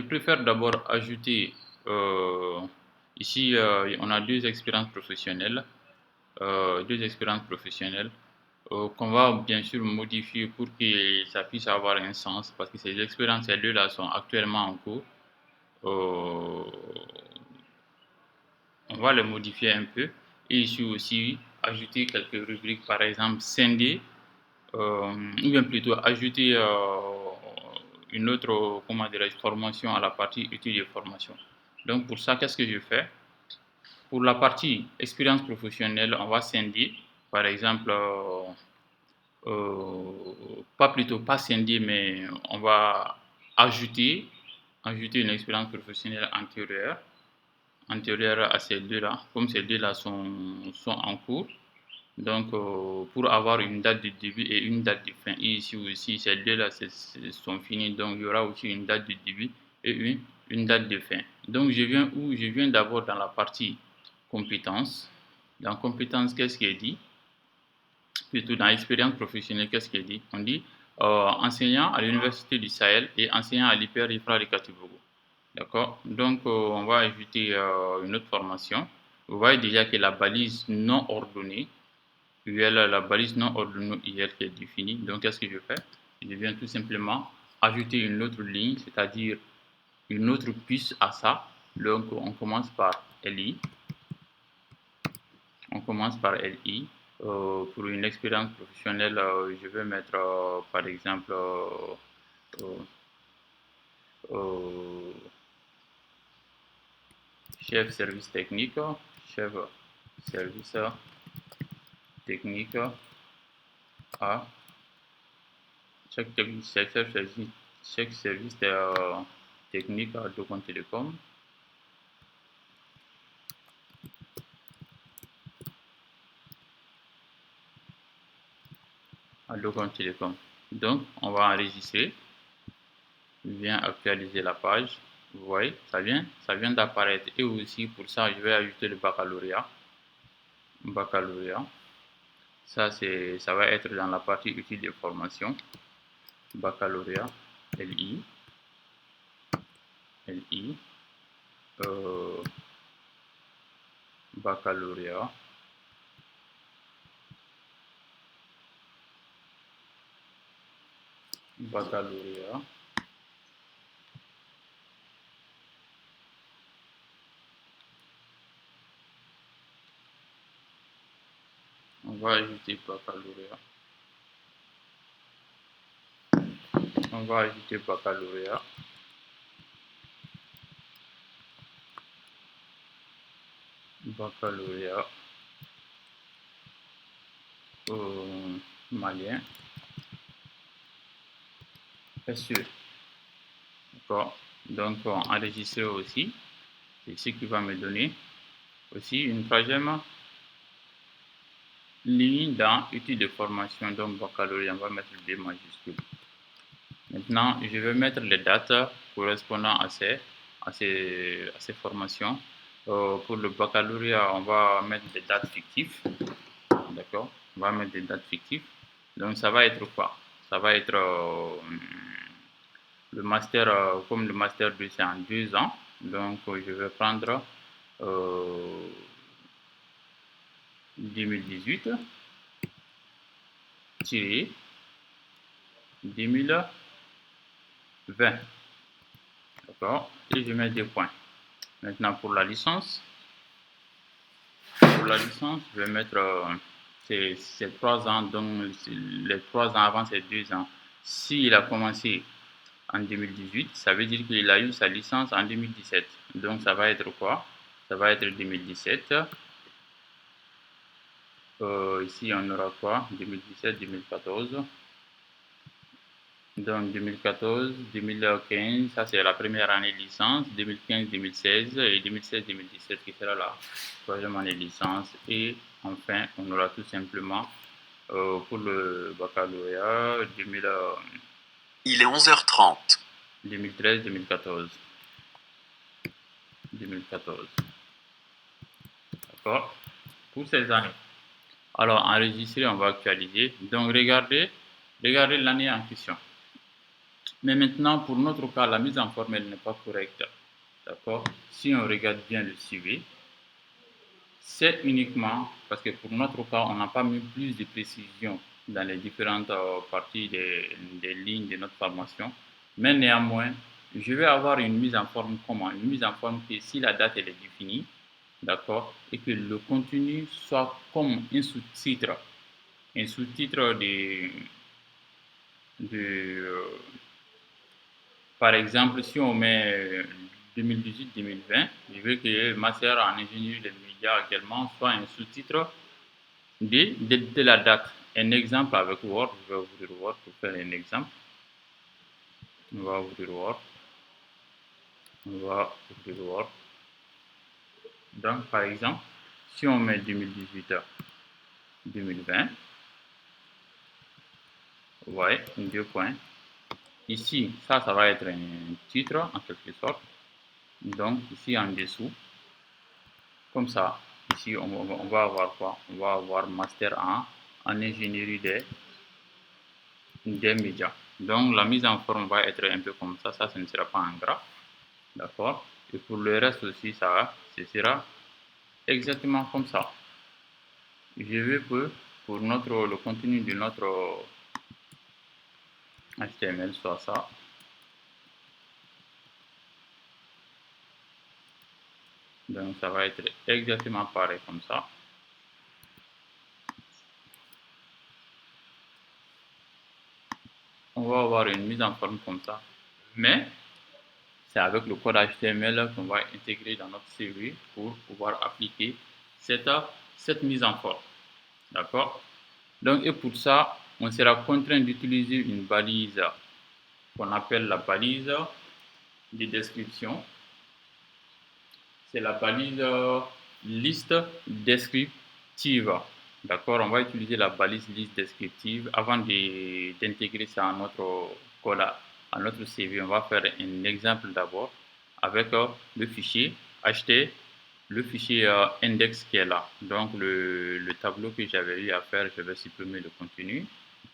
Je préfère d'abord ajouter, ici on a deux expériences professionnelles, qu'on va bien sûr modifier pour que ça puisse avoir un sens parce que ces expériences, ces deux-là sont actuellement en cours. Euh, on va les modifier un peu et ici aussi ajouter quelques rubriques, par exemple scinder, ou bien plutôt ajouter une autre, comment dirais-je, formation à la partie études et formation. Donc pour ça, qu'est-ce que je fais? Pour la partie expérience professionnelle, on va scinder, par exemple, pas scinder, mais on va ajouter, ajouter une expérience professionnelle antérieure à ces deux-là, comme ces deux-là sont en cours. Donc, pour avoir une date de début et une date de fin. Et ici aussi, ces deux-là sont finis. Donc, il y aura aussi une date de début et une date de fin. Donc, je viens où? Je viens d'abord dans la partie compétences. Dans compétences, qu'est-ce qui est dit? Plutôt dans expérience professionnelle, qu'est-ce qui est dit? On dit enseignant à l'Université du Sahel et enseignant à l'IPR Ifra de Katibogo. D'accord? Donc, on va ajouter une autre formation. Vous voyez déjà que la balise non ordonnée, UL, la balise non ordonnée UL qui est définie. Donc, qu'est-ce que je fais? Je viens tout simplement ajouter une autre ligne, c'est-à-dire une autre puce à ça. Donc, on commence par LI. On commence par LI. Pour une expérience professionnelle, je vais mettre par exemple euh, chef service technique, chef service technique à chaque service technique à Docon Télécom. À Docon Télécom. Donc, on va enregistrer. Je viens actualiser la page. Vous voyez, ça vient d'apparaître. Et aussi, pour ça, je vais ajouter le baccalauréat. Baccalauréat. Ça va être dans la partie études et formation. Baccalauréat, LI. LI. Baccalauréat. Baccalauréat. On va ajouter baccalauréat. On va ajouter baccalauréat. Baccalauréat malien. SE. D'accord. Donc, enregistrer aussi. C'est ce qui va me donner aussi une troisième ligne dans études de formation. Donc, baccalauréat, on va mettre D majuscule. Maintenant, je vais mettre les dates correspondant à ces formations. Pour le baccalauréat, on va mettre des dates fictives. D'accord? On va mettre des dates fictives. Donc, ça va être quoi? Ça va être le master, comme le master 2, c'est en 2 ans. Donc, je vais prendre 2018 tiré 2020. D'accord? Et je mets des points. Maintenant, pour la licence, je vais mettre c'est 3 ans, donc les 3 ans avant, c'est 2 ans. S'il a commencé en 2018, ça veut dire qu'il a eu sa licence en 2017. Donc, ça va être quoi? Ça va être 2017. Ici, on aura quoi? 2017, 2014. Donc 2014, 2015, ça c'est la première année de licence, 2015, 2016 et 2016, 2017 qui sera la troisième année de licence. Et enfin, on aura tout simplement pour le baccalauréat 2000, il est 11h30. 2013, 2014. 2014. D'accord? Pour ces années. Alors, enregistrer, on va actualiser. Donc, regardez l'année en question. Mais maintenant, pour notre cas, la mise en forme, elle n'est pas correcte. D'accord? Si on regarde bien le CV, c'est uniquement parce que pour notre cas, on n'a pas mis plus de précision dans les différentes parties des lignes de notre formation. Mais néanmoins, je vais avoir une mise en forme comment? Une mise en forme que si la date elle est définie, d'accord, et que le contenu soit comme un sous-titre. Un sous-titre de par exemple, si on met 2018-2020, je veux que le master en ingénierie des médias également soit un sous-titre de la date. Un exemple avec Word, je vais ouvrir Word pour faire un exemple. On va ouvrir Word. On va ouvrir Word. Donc, par exemple, si on met 2018-2020, vous voyez, deux points. Ici, ça va être un titre en quelque sorte. Donc, ici en dessous, comme ça, ici, on va avoir quoi? On va avoir master en ingénierie des médias. Donc, la mise en forme va être un peu comme ça. Ça, ce ne sera pas en gras. D'accord? Et pour le reste aussi, ce sera exactement comme ça. Je veux que pour le contenu de notre HTML soit ça. Donc, ça va être exactement pareil comme ça. On va avoir une mise en forme comme ça. Mais, c'est avec le code HTML qu'on va intégrer dans notre CV pour pouvoir appliquer cette mise en forme. D'accord? Donc, et pour ça, on sera contraint d'utiliser une balise qu'on appelle la balise de description. C'est la balise liste descriptive. D'accord? On va utiliser la balise liste descriptive avant d'intégrer ça à notre code, à notre CV. On va faire un exemple d'abord avec le fichier ht, le fichier index qui est là. Donc le tableau que j'avais eu à faire, je vais supprimer le contenu.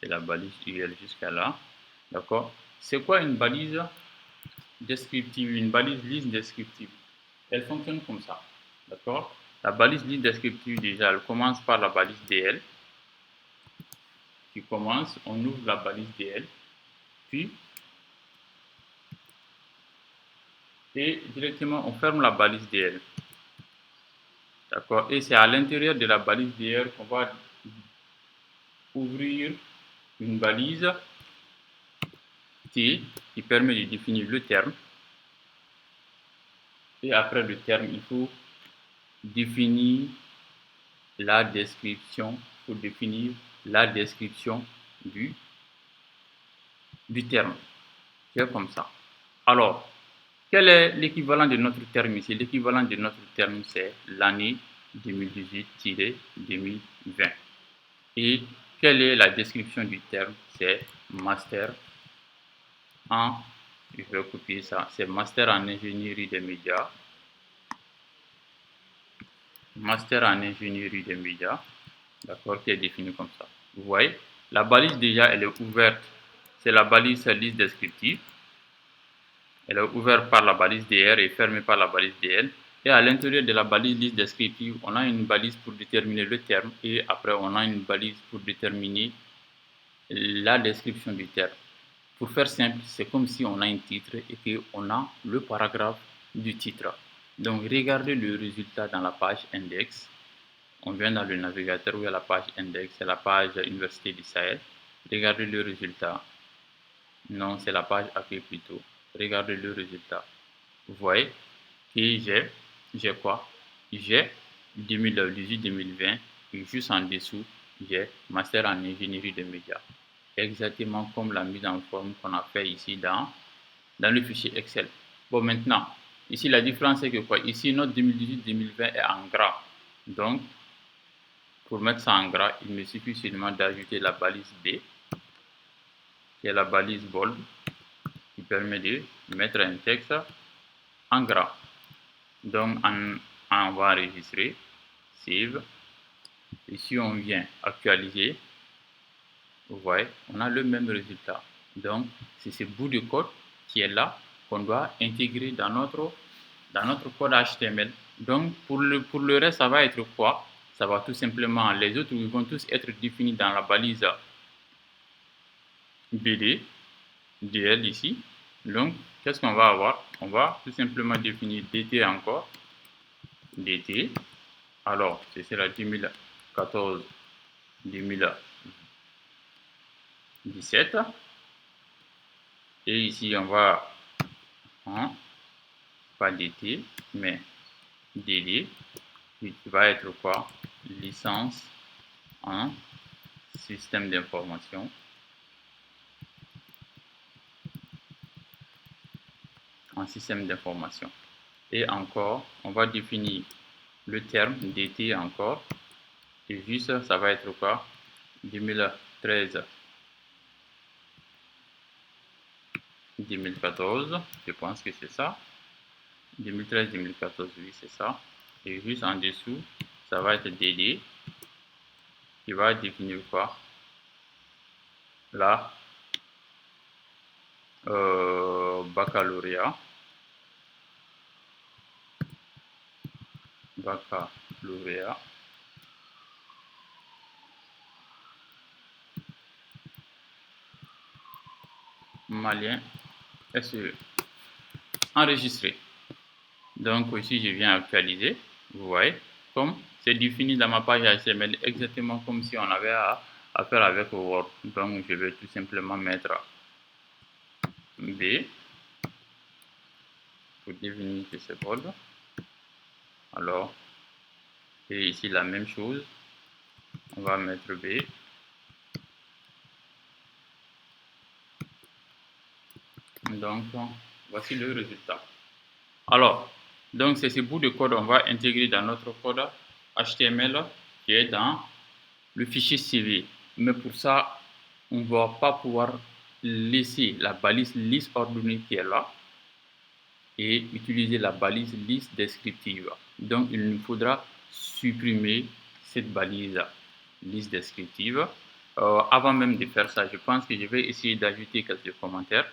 C'est la balise UL jusqu'à là. D'accord? C'est quoi une balise descriptive? Une balise liste descriptive. Elle fonctionne comme ça. D'accord? La balise liste descriptive, déjà, elle commence par la balise DL. Qui commence, on ouvre la balise DL. Puis, et directement, on ferme la balise DL. D'accord? Et c'est à l'intérieur de la balise DL qu'on va ouvrir une balise T qui permet de définir le terme. Et après le terme, il faut définir la description. Il faut définir la description du terme. C'est comme ça. Alors, quel est l'équivalent de notre terme ici? L'équivalent de notre terme, c'est l'année 2018-2020. Et quelle est la description du terme? C'est master en, je vais copier ça, c'est master en ingénierie des médias. Master en ingénierie des médias, d'accord, qui est défini comme ça. Vous voyez, la balise déjà, elle est ouverte. C'est la balise liste descriptive. Elle est ouverte par la balise DR et fermée par la balise DL. Et à l'intérieur de la balise liste descriptive, on a une balise pour déterminer le terme et après on a une balise pour déterminer la description du terme. Pour faire simple, c'est comme si on a un titre et qu'on a le paragraphe du titre. Donc regardez le résultat dans la page index. On vient dans le navigateur où il y a la page index, c'est la page Université du Sahel. Regardez le résultat. Non, c'est la page accueil plutôt. Regardez le résultat. Vous voyez que j'ai quoi? J'ai 2018-2020 et juste en dessous, j'ai master en ingénierie des médias. Exactement comme la mise en forme qu'on a fait ici dans le fichier Excel. Bon, maintenant, ici la différence c'est que quoi? Ici, notre 2018-2020 est en gras. Donc, pour mettre ça en gras, il me suffit seulement d'ajouter la balise B, qui est la balise bold, qui permet de mettre un texte en gras. Donc, on va enregistrer, save. Ici, on vient actualiser. Vous voyez, on a le même résultat. Donc, c'est ce bout de code qui est là qu'on doit intégrer dans notre code HTML. Donc, pour le reste, ça va être quoi? Ça va tout simplement, les autres, ils vont tous être définis dans la balise BD, DL ici. Donc, qu'est-ce qu'on va avoir? On va tout simplement définir DT encore. DT. Alors, c'est la 2014-2017. Et ici, on va, hein, pas DT, mais DD, qui va être quoi? Licence en système d'information. En système d'information. Et encore, on va définir le terme DT encore. Et juste, ça va être quoi? 2013. 2014, je pense que c'est ça. 2013-2014, oui, c'est ça. Et juste en dessous, ça va être DD qui va définir quoi? Là, baccalauréat. Baccalauréat. Malien SE. Enregistré. Donc ici, je viens actualiser. Vous voyez, comme c'est défini dans ma page HTML, exactement comme si on avait à faire avec Word. Donc, je vais tout simplement mettre B pour définir que c'est Word. Alors, et ici la même chose. On va mettre B. Donc, voici le résultat. Alors, donc c'est ce bout de code on va intégrer dans notre code HTML qui est dans le fichier CV. Mais pour ça, on ne va pas pouvoir laisser la balise liste ordonnée qui est là et utiliser la balise liste descriptive. Donc, il nous faudra supprimer cette balise liste descriptive. Avant même de faire ça, je pense que je vais essayer d'ajouter quelques commentaires.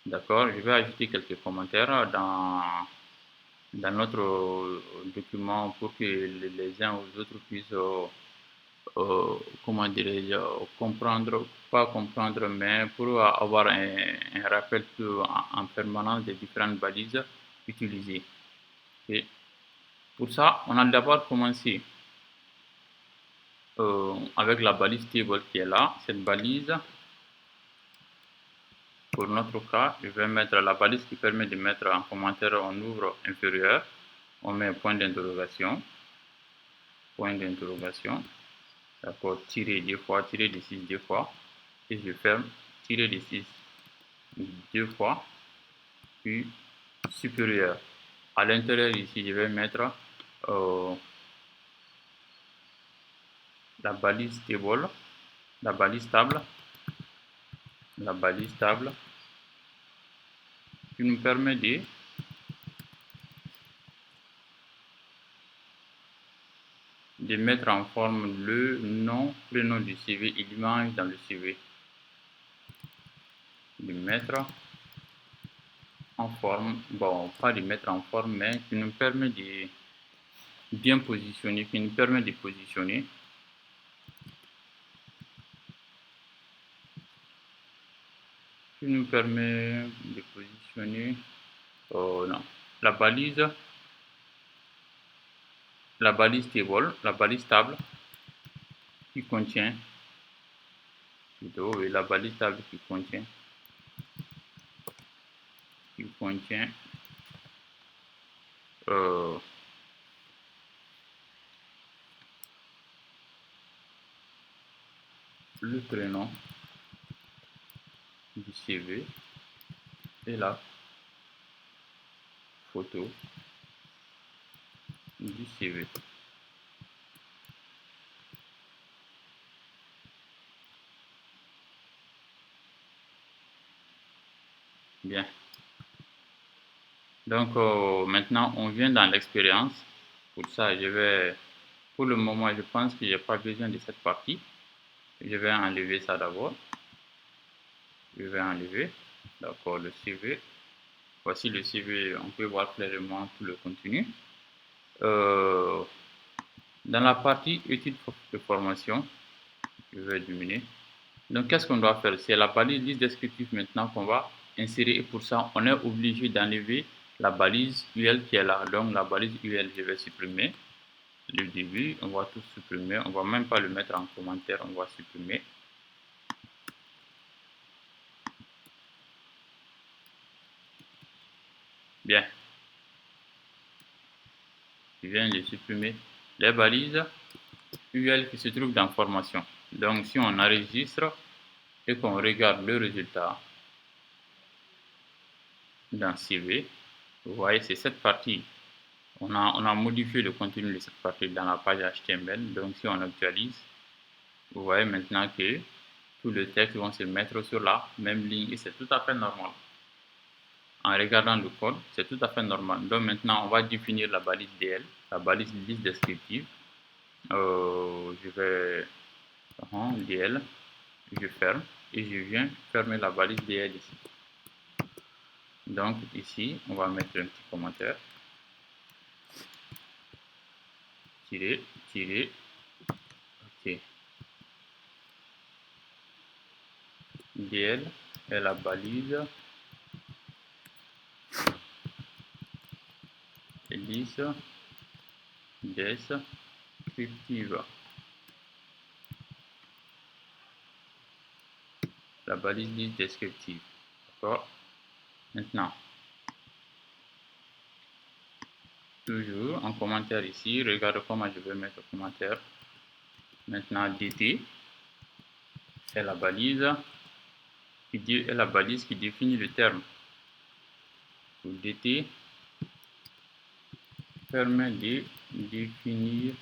D'accord, je vais ajouter quelques commentaires dans notre document pour que les uns aux autres puissent comment dirais-je, comprendre, pas comprendre, mais pour avoir un rappel en permanence des différentes balises utilisées. Et pour ça, on a d'abord commencé avec la balise table qui est là. Cette balise, pour notre cas, je vais mettre la balise qui permet de mettre en commentaire, on ouvre inférieur, on met un point d'interrogation, d'accord, tirer deux fois, tirer de 6 deux fois, et je ferme, tirer de 6 deux fois, puis supérieur. À l'intérieur ici, je vais mettre la balise table, la balise table, qui nous permet de mettre en forme le nom, prénom du CV et l'image dans le CV. De mettre en forme, bon, pas de mettre en forme, mais qui nous permet de bien positionner, qui nous permet de positionner. Qui nous permet de positionner, non, la balise table, la balise table qui contient, plutôt, et la balise table qui contient euh, le prénom du CV et la photo du CV. Bien. Donc maintenant, on vient dans l'expérience. Pour ça, pour le moment, je pense que je n'ai pas besoin de cette partie. Je vais enlever ça d'abord. Je vais enlever. D'accord, le CV. Voici le CV, on peut voir clairement tout le contenu. Dans la partie études de formation, je vais diminuer. Donc, qu'est-ce qu'on doit faire? C'est la balise liste descriptive maintenant qu'on va insérer et pour ça, on est obligé d'enlever la balise UL qui est là. Donc, la balise UL, je vais supprimer le début. On va tout supprimer. On va même pas le mettre en commentaire. On va supprimer. Bien. Je viens de supprimer les balises UL qui se trouvent dans formation. Donc, si on enregistre et qu'on regarde le résultat dans CV, vous voyez, c'est cette partie. On a modifié le contenu de cette partie dans la page HTML. Donc, si on actualise, vous voyez maintenant que tout le texte va se mettre sur la même ligne et c'est tout à fait normal. En regardant le code, c'est tout à fait normal. Donc, maintenant, on va définir la balise DL, la balise liste descriptive. Je vais DL, je ferme et je viens fermer la balise DL ici. Donc, ici, on va mettre un petit commentaire. Tirer, tirer, ok. DL est la balise liste descriptive. La balise liste descriptive. D'accord. Maintenant, toujours en commentaire ici, regarde comment je vais mettre le commentaire. Maintenant, DT est la balise qui définit le terme. DT permet de définir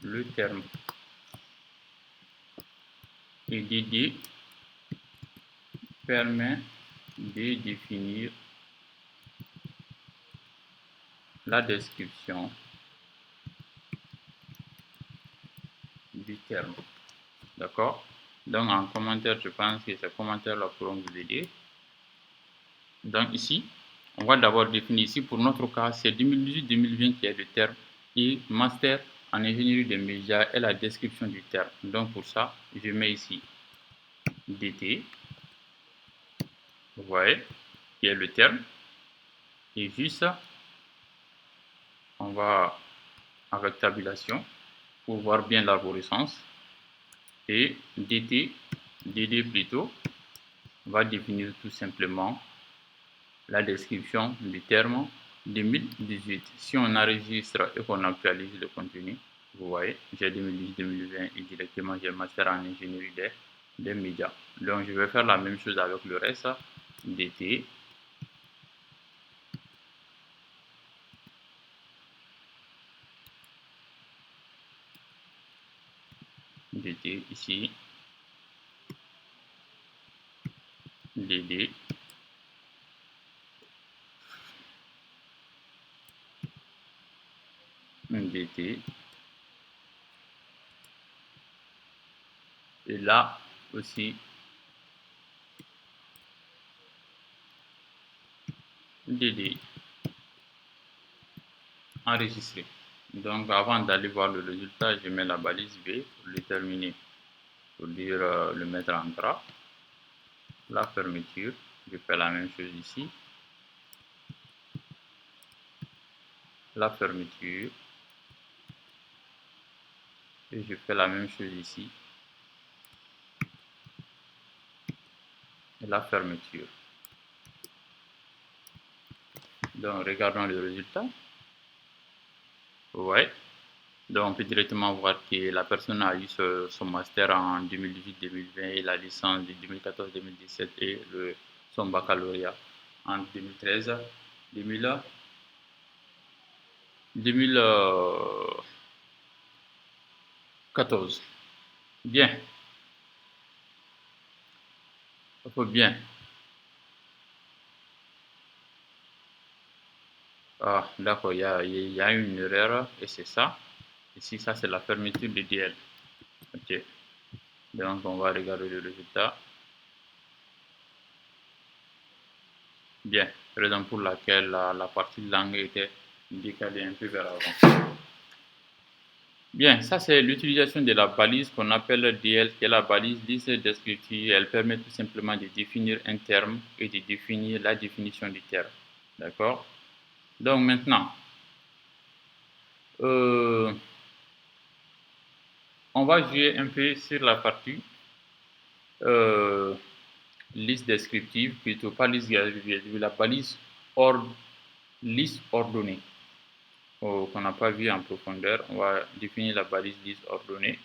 le terme. Et DD permet de définir la description du terme. D'accord? Donc en commentaire, je pense que ces commentaires-là pourront vous aider. Donc ici, on va d'abord définir ici, pour notre cas, c'est 2018-2020 qui est le terme et master en ingénierie des médias est la description du terme. Donc pour ça, je mets ici DT, vous voyez, qui est le terme. Et juste, on va avec tabulation pour voir bien l'arborescence. Et DD plutôt, va définir tout simplement la description du terme 2018. Si on enregistre et qu'on actualise le contenu, vous voyez, j'ai 2010-2020 et directement j'ai master en ingénierie des médias. Donc je vais faire la même chose avec le reste. DT, DT ici, DD, DT, et là aussi DD, enregistré. Donc avant d'aller voir le résultat, je mets la balise B pour le terminer, pour dire le mettre en gras. La fermeture, je fais la même chose ici. La fermeture, et je fais la même chose ici. Et la fermeture. Donc regardons le résultat. Ouais. Donc on peut directement voir que la personne a eu son master en 2018-2020 et la licence de 2014-2017 et son baccalauréat en 2013, 2014. Bien. Ça faut bien. Ah, d'accord, il y a une erreur et c'est ça. Ici, ça c'est la fermeture de DL. Ok. Donc on va regarder le résultat. Bien, raison pour laquelle la partie langue était décalée un peu vers avant. Bien, ça c'est l'utilisation de la balise qu'on appelle DL, qui est la balise liste descriptive. Elle permet tout simplement de définir un terme et de définir la définition du terme. D'accord? Donc maintenant, on va jouer un peu sur la partie liste descriptive, plutôt pas liste descriptive, la balise liste ordonnée qu'on n'a pas vu en profondeur. On va définir la balise liste ordonnée.